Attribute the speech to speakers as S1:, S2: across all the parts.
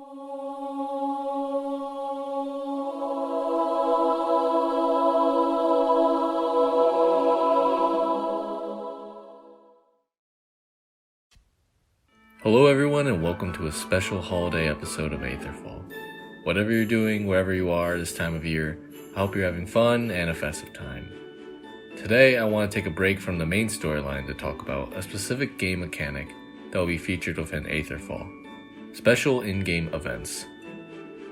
S1: Hello everyone and welcome to a special holiday episode of Aetherfall. Whatever you're doing, wherever you are this time of year, I hope you're having fun and a festive time. Today I want to take a break from the main storyline to talk about a specific game mechanic that will be featured within Aetherfall: special in-game events.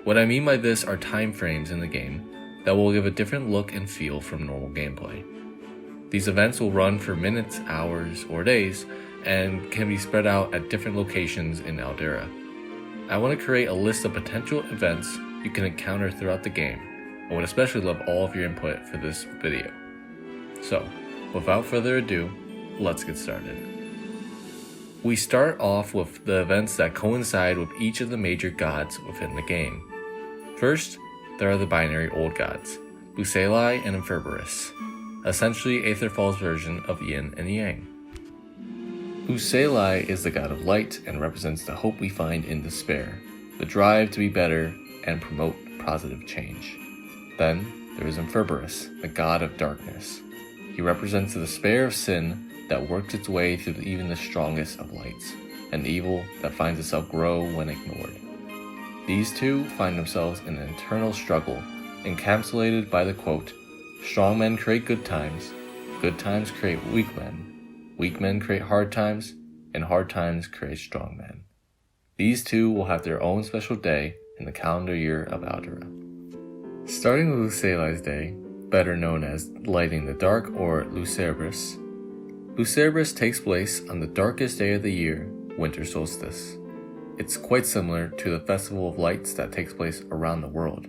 S1: What I mean by this are time frames in the game that will give a different look and feel from normal gameplay. These events will run for minutes, hours, or days, and can be spread out at different locations in Aldera. I want to create a list of potential events you can encounter throughout the game. I would especially love all of your input for this video. So, without further ado, let's get started. We start off with the events that coincide with each of the major gods within the game. First, there are the binary old gods, Luceli and Inferberus, essentially Aetherfall's version of Yin and Yang. Luceli is the god of light and represents the hope we find in despair, the drive to be better and promote positive change. Then there is Inferberus, the god of darkness. He represents the despair of sin that works its way through even the strongest of lights, and evil that finds itself grow when ignored. These two find themselves in an eternal struggle, encapsulated by the quote, "Strong men create good times create weak men create hard times, and hard times create strong men." These two will have their own special day in the calendar year of Aldera. Starting with Luceli's day, better known as Lighting the Dark or Luceribus. Luceribus takes place on the darkest day of the year, winter solstice. It's quite similar to the Festival of Lights that takes place around the world.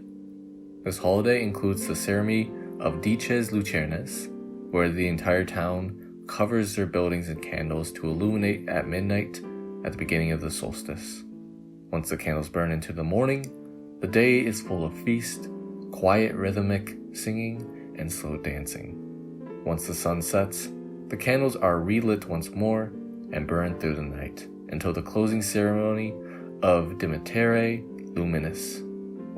S1: This holiday includes the ceremony of Dices Lucernes, where the entire town covers their buildings in candles to illuminate at midnight at the beginning of the solstice. Once the candles burn into the morning, the day is full of feast, quiet rhythmic singing, and slow dancing. Once the sun sets, the candles are relit once more and burn through the night until the closing ceremony of Dimittere Luminis,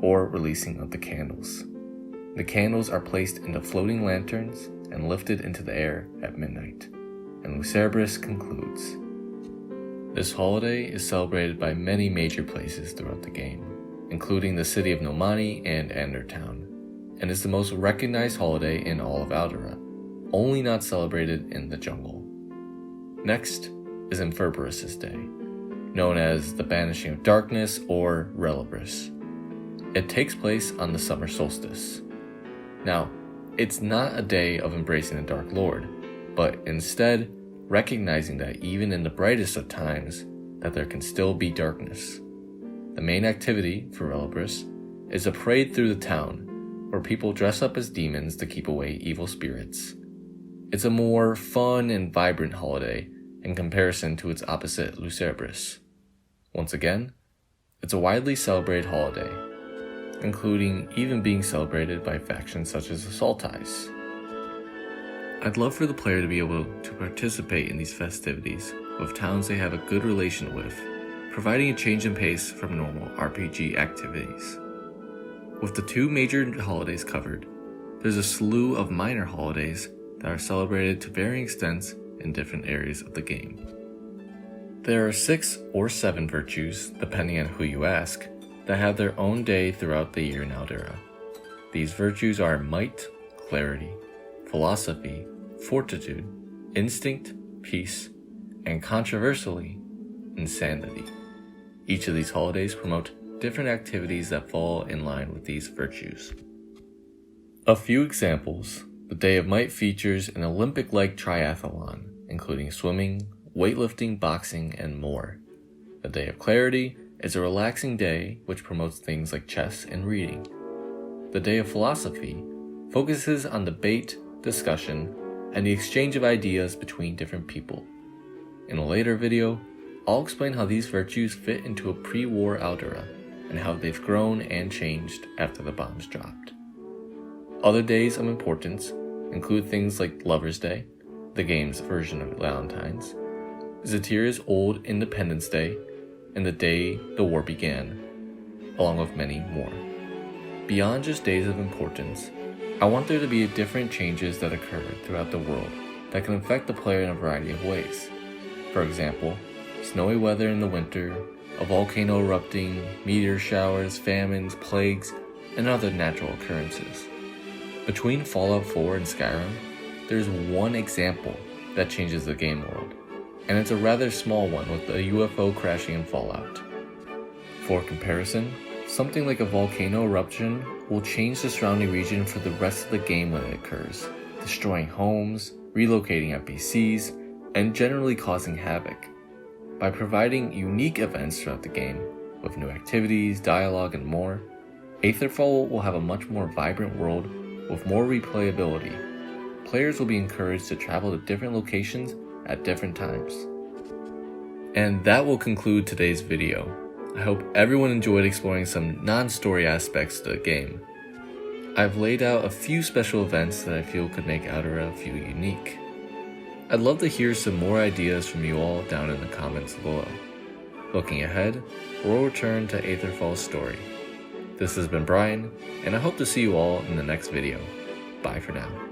S1: or releasing of the candles. The candles are placed into floating lanterns and lifted into the air at midnight, and Luceribus concludes. This holiday is celebrated by many major places throughout the game, including the city of Nomani and Andertown, and is the most recognized holiday in all of Aldera, only not celebrated in the jungle. Next is Inferberus' day, known as the Banishing of Darkness or Relibris. It takes place on the summer solstice. Now, it's not a day of embracing the Dark Lord, but instead recognizing that even in the brightest of times, that there can still be darkness. The main activity for Relibris is a parade through the town, where people dress up as demons to keep away evil spirits. It's a more fun and vibrant holiday in comparison to its opposite, Luceribus. Once again, it's a widely celebrated holiday, including even being celebrated by factions such as the Sultais. I'd love for the player to be able to participate in these festivities with towns they have a good relation with, providing a change in pace from normal RPG activities. With the two major holidays covered, there's a slew of minor holidays that are celebrated to varying extents in different areas of the game. There are 6 or 7 virtues, depending on who you ask, that have their own day throughout the year in Aldera. These virtues are might, clarity, philosophy, fortitude, instinct, peace, and controversially, insanity. Each of these holidays promote different activities that fall in line with these virtues. A few examples: the Day of Might features an Olympic-like triathlon, including swimming, weightlifting, boxing, and more. The Day of Clarity is a relaxing day which promotes things like chess and reading. The Day of Philosophy focuses on debate, discussion, and the exchange of ideas between different people. In a later video, I'll explain how these virtues fit into a pre-war Aldera and how they've grown and changed after the bombs dropped. Other days of importance include things like Lover's Day, the game's version of Valentine's, Zatira's old Independence Day, and the day the war began, along with many more. Beyond just days of importance, I want there to be different changes that occur throughout the world that can affect the player in a variety of ways. For example, snowy weather in the winter, a volcano erupting, meteor showers, famines, plagues, and other natural occurrences. Between Fallout 4 and Skyrim, there's one example that changes the game world, and it's a rather small one with a UFO crashing in Fallout. For comparison, something like a volcano eruption will change the surrounding region for the rest of the game when it occurs, destroying homes, relocating NPCs, and generally causing havoc. By providing unique events throughout the game, with new activities, dialogue, and more, Aetherfall will have a much more vibrant world with more replayability. Players will be encouraged to travel to different locations at different times. And that will conclude today's video. I hope everyone enjoyed exploring some non-story aspects of the game. I've laid out a few special events that I feel could make Outer feel unique. I'd love to hear some more ideas from you all down in the comments below. Looking ahead, we'll return to Aetherfall's story. This has been Brian, and I hope to see you all in the next video. Bye for now.